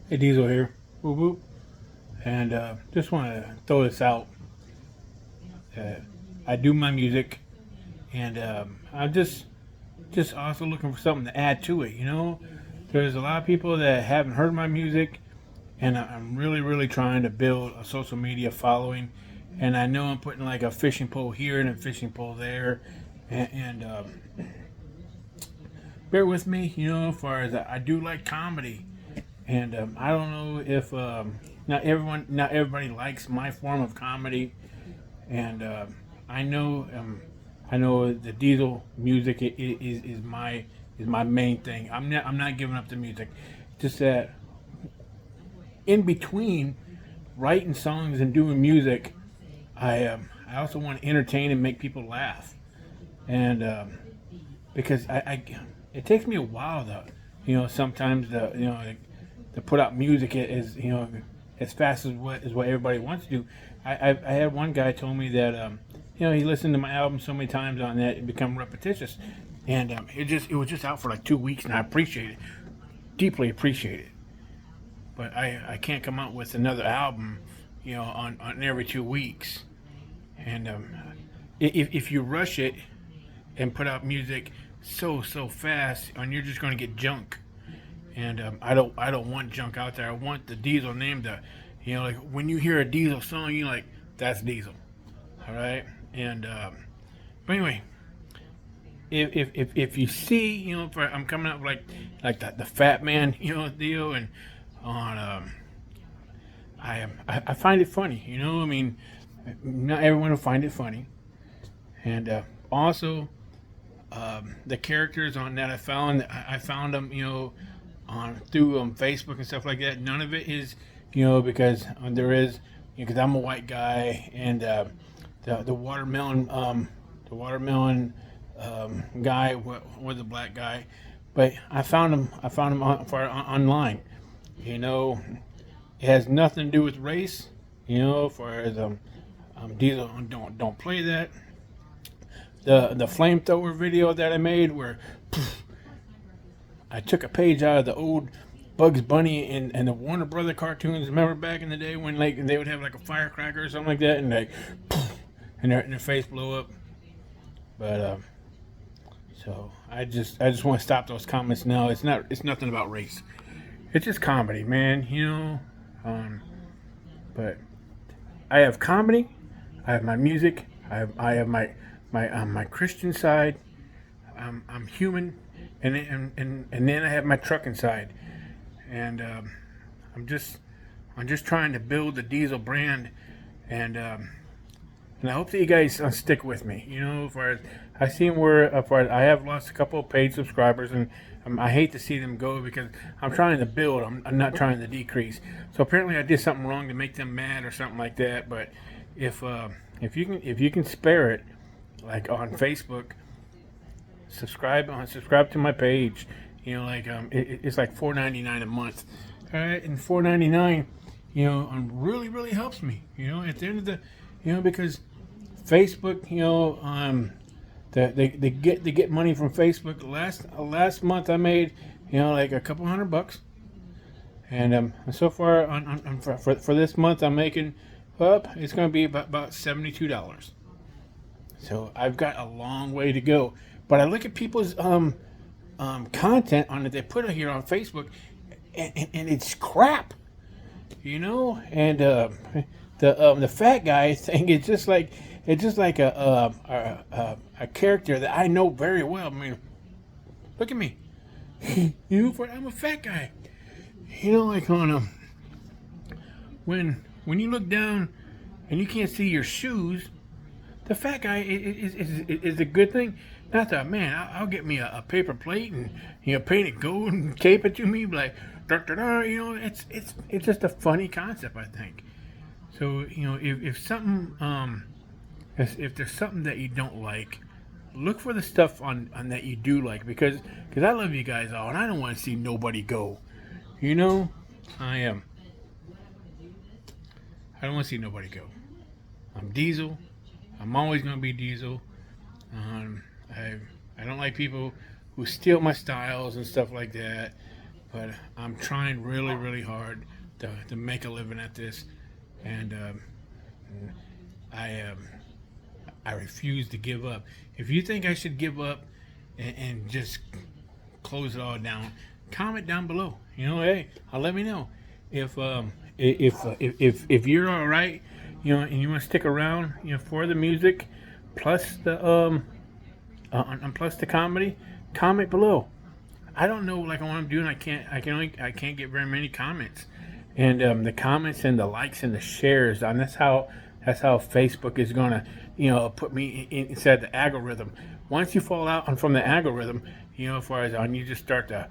Hey, Diesel here. Whoop whoop. And just want to throw this out. Uh, I do my music, and I'm just also looking for something to add to it. There's a lot of people that haven't heard my music, and I'm really trying to build a social media following. And I know I'm putting like a fishing pole here and a fishing pole there, and bear with me. As far as I do like comedy, and I don't know if not everybody likes my form of comedy, and I know I know the Diesel music is my main thing. I'm not giving up the music, just that in between writing songs and doing music, I also want to entertain and make people laugh, and because I it takes me a while to sometimes to put out music is as fast as what everybody wants to do. I had one guy told me that he listened to my album so many times on that it become repetitious, and it was just out for like 2 weeks, and I appreciate it, deeply appreciate it. But I can't come out with another album, on every 2 weeks, and if you rush it and put out music so fast, and you're just going to get junk. And I don't want junk out there. I want the Diesel name to, like when you hear a Diesel song, you like that's Diesel, all right. And but anyway, if you see, if I'm coming up like the Fat Man, deal, and on I find it funny, I mean, not everyone will find it funny, and also the characters on that I found them, on through Facebook and stuff like that. None of it is, because there is, because I'm a white guy, and the watermelon guy was a black guy, but I found him online. You know, it has nothing to do with race. For as Diesel don't play that. The flamethrower video that I made where I took a page out of the old Bugs Bunny and the Warner Brother cartoons. Remember back in the day when like they would have like a firecracker or something like that, and like, and their face blow up. But so I just want to stop those comments now. It's nothing about race. It's just comedy, man. But I have comedy. I have my music. I have my Christian side. I'm human, and then I have my trucking side, and I'm just I'm just trying to build the Diesel brand, and and I hope that you guys stick with me. For as I seen for I have lost a couple of paid subscribers, and I hate to see them go because I'm trying to build. I'm not trying to decrease. So apparently I did something wrong to make them mad or something like that. But if if you can spare it, like on Facebook, subscribe to my page. Like it's like $4.99 a month. All right, and $4.99, really helps me. At the end of the, because Facebook, they get money from Facebook. Last month I made, like a couple $100, and so far for this month I'm making up. It's going to be about $72. So I've got a long way to go. But I look at people's content on it they put it here on Facebook, and it's crap, And the fat guy thing is just like a character that I know very well. I mean, look at me. I'm a fat guy. Like on when you look down and you can't see your shoes, the fat guy is a good thing. Not that, man. I'll get me a paper plate and paint it gold and tape it to me like da, da, da, it's just a funny concept, I think. So if something if there's something that you don't like, look for the stuff on that you do like, because I love you guys all and I don't want to see nobody go. I am. I don't want to see nobody go. I'm Diesel. I'm always gonna be Diesel. Um, I I don't like people who steal my styles and stuff like that. but I'm trying really, really hard to make a living at this, and I I refuse to give up. If you think I should give up and just close it all down, comment down below. Hey, let me know if you're all right, and you want to stick around, for the music, plus the and plus the comedy. Comment below. I don't know like what I'm doing. I can't get very many comments, and the comments and the likes and the shares. And that's how Facebook is gonna put me inside the algorithm. Once you fall out from the algorithm, as far as you just start to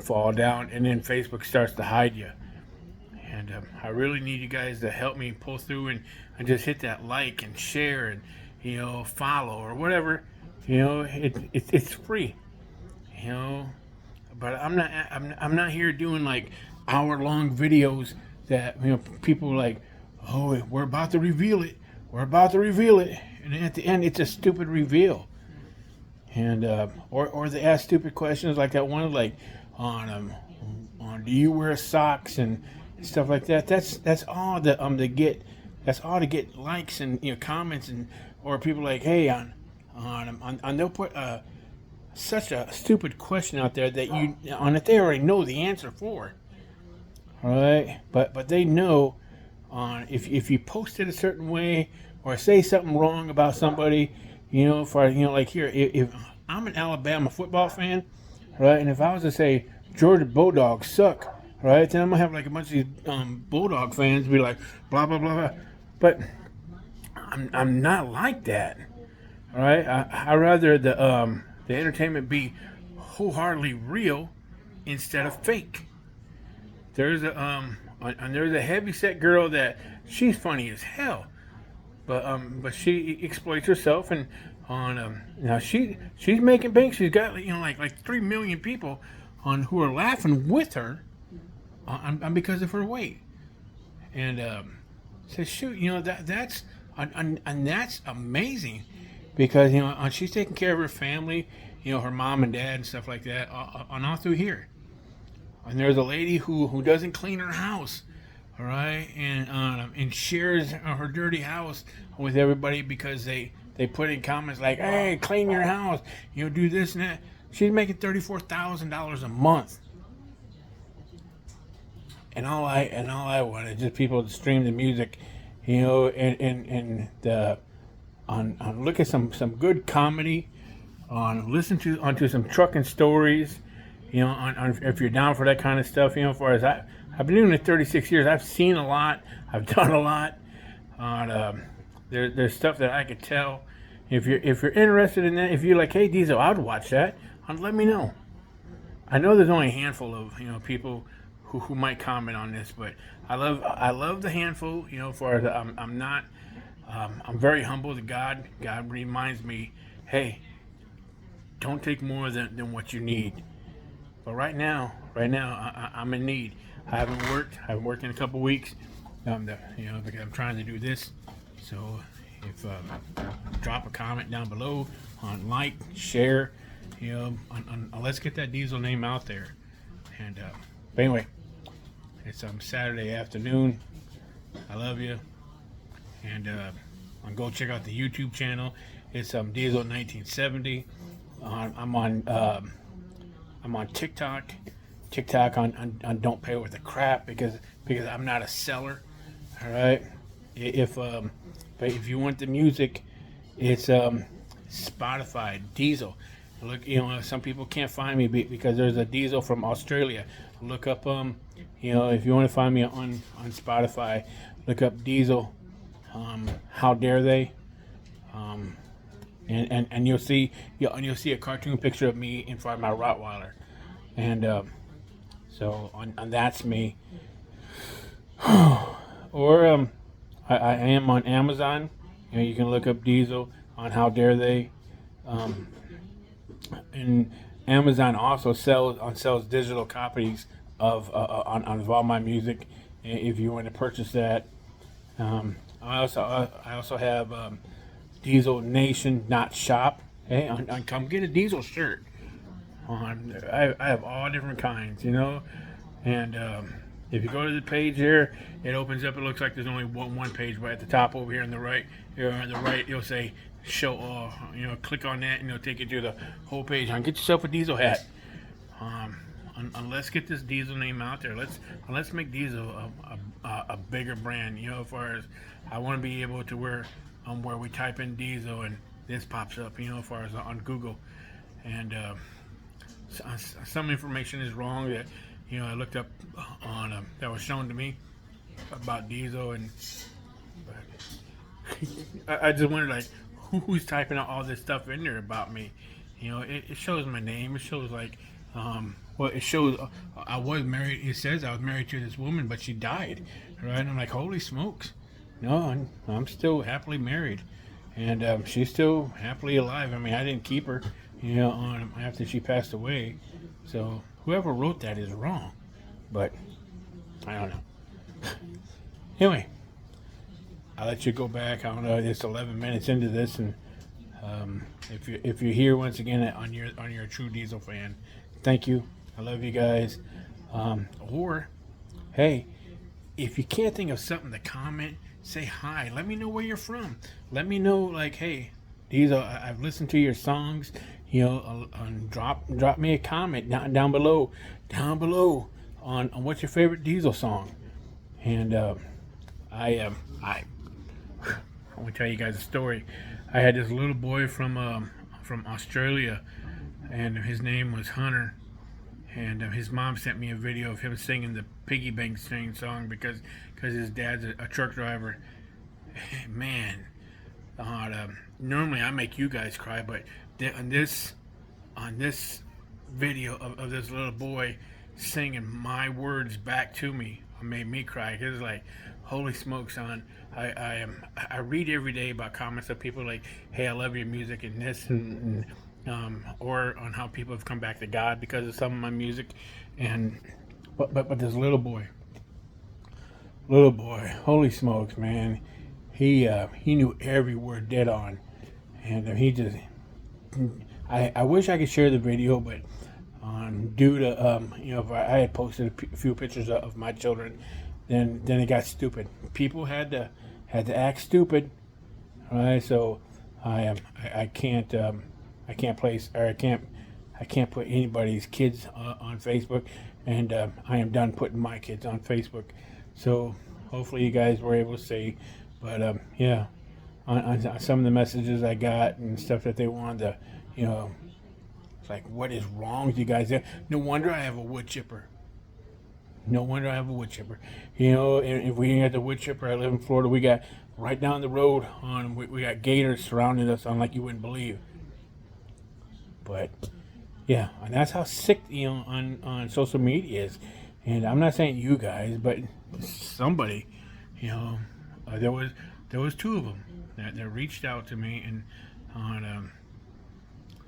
fall down, and then Facebook starts to hide you. And I really need you guys to help me pull through and just hit that like and share and follow or whatever. It's free. But I'm not here doing like hour-long videos that people are like, oh, we're about to reveal it. We're about to reveal it, and at the end, it's a stupid reveal. And or they ask stupid questions like that one, like on do you wear socks and stuff like that. That's all to get. That's all to get likes and comments and or people like, hey, on they'll put such a stupid question out there that they already know the answer for. All right, but they know if you post it a certain way or say something wrong about somebody, like here, if I'm an Alabama football fan, right, and if I was to say Georgia Bulldogs suck, right, then I'm gonna have like a bunch of these Bulldog fans be like blah blah blah blah. But I'm not like that. All right, I rather the entertainment be wholeheartedly real instead of fake. There's a heavyset girl that she's funny as hell, but she exploits herself and now she's making bank. She's got like 3 million people who are laughing with her on because of her weight, and says shoot, that's amazing because she's taking care of her family, her mom and dad and stuff like that on all through here. And there's a lady who doesn't clean her house, all right, and shares her dirty house with everybody because they put in comments like, hey, clean your house, do this and that. She's making $34,000 a month, and all I want is just people to stream the music, and look at some good comedy, listen to some trucking stories. If you're down for that kind of stuff, as far as I've been doing it 36 years, I've seen a lot, I've done a lot. There's stuff that I could tell. If you're interested in that, if you're like, hey Diesel, I'd watch that. Let me know. I know there's only a handful of people who might comment on this, but I love the handful. As far as I'm very humble to God. God reminds me, hey, don't take more than what you need. But right now, I'm in need. I haven't worked in a couple weeks. Because I'm trying to do this. So if drop a comment down below on like, share, let's get that Diesel name out there. And but anyway, it's Saturday afternoon. I love you. And go check out the YouTube channel. It's Diesel 1970. I'm on TikTok. On Don't Pay With the Crap because I'm not a seller. All right. But if you want the music, it's Spotify Diesel. Look, some people can't find me because there's a Diesel from Australia. Look up if you want to find me on Spotify, look up Diesel. How dare they? And you'll see a cartoon picture of me in front of my Rottweiler, and so on that's me. Or I am on Amazon. You can look up Diesel on How Dare They. And Amazon also sells digital copies of all my music. If you want to purchase that, I also have Diesel Nation Shop. Hey, come get a Diesel shirt. I have all different kinds, you know. And if you go to the page here, it opens up. It looks like there's only one page, but at the top over here on the right, it'll say show all. You know, click on that, and it'll take you to the whole page. Get yourself a Diesel hat. Let's get this Diesel name out there. Let's make Diesel a bigger brand. You know, as far as I want to be able to where we type in Diesel and this pops up. You know, as far as on Google, and some information is wrong that I looked up on that was shown to me about Diesel, and I just wondered like who's typing out all this stuff in there about me. You know, it shows my name. It shows like it shows I was married. It says I was married to this woman, but she died. Right? And I'm like, holy smokes! No, I'm still happily married, and she's still happily alive. I mean, I didn't keep her, on after she passed away. So whoever wrote that is wrong, but I don't know. Anyway, I'll let you go back. I don't know. It's 11 minutes into this, and if you're here once again on your true Diesel fan, thank you. I love you guys. Or hey, if you can't think of something to comment, say hi. Let me know where you're from. Let me know like, hey, Diesel, I've listened to your songs. Drop me a comment down below on what's your favorite Diesel song. And I want to tell you guys a story. I had this little boy from Australia, and his name was Hunter. And his mom sent me a video of him singing the Piggy Bank song because his dad's a truck driver. Man, normally I make you guys cry, but on this video of this little boy singing my words back to me, it made me cry. It was like, holy smokes, son! I read every day about comments of people like, hey, I love your music and this and or on how people have come back to God because of some of my music, but this little boy, holy smokes, man, he knew every word dead on, and he just. I wish I could share the video, but due to if I had posted a few pictures of my children, then it got stupid. People had to act stupid, right? So I can't place, or I can't put anybody's kids on Facebook, and I am done putting my kids on Facebook. So hopefully you guys were able to see, but yeah. On some of the messages I got and stuff that they wanted to, it's like, what is wrong with you guys? No wonder I have a wood chipper. And if we didn't have the wood chipper, I live in Florida, we got right down the road we got gators surrounding us like you wouldn't believe. But yeah, and that's how sick on social media is. And I'm not saying you guys, but somebody, there was two of them that reached out to me, and on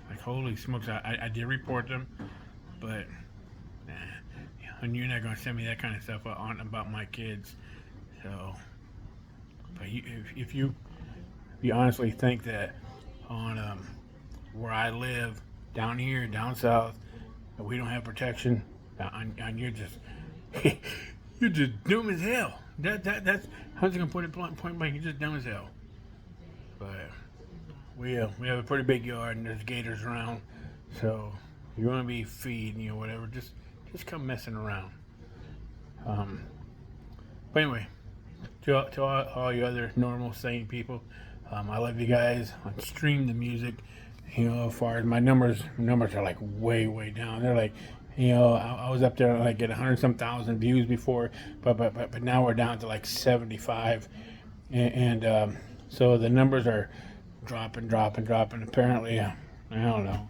like, holy smokes, I did report them, but and you're not gonna send me that kind of stuff on about my kids. So, but if you honestly think that on where I live down here down south, we don't have protection, and you're just you're just dumb as hell. That's how was I gonna put it point blank. You're just dumb as hell. But we have a pretty big yard, and there's gators around. So if you want to be feeding, whatever, just come messing around. But anyway, to all you other normal, sane people, I love you guys. I stream the music. As far as my numbers are like way down. They're like, I was up there like at 100-some thousand views before, but now we're down to like 75, and so the numbers are dropping. Apparently, I don't know.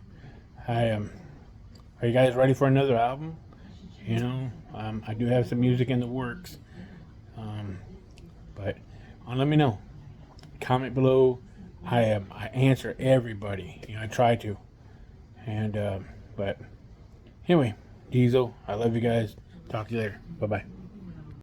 Are you guys ready for another album? I do have some music in the works, but let me know. Comment below. I answer everybody. I try to, and but anyway, Diesel, I love you guys. Talk to you later. Bye bye.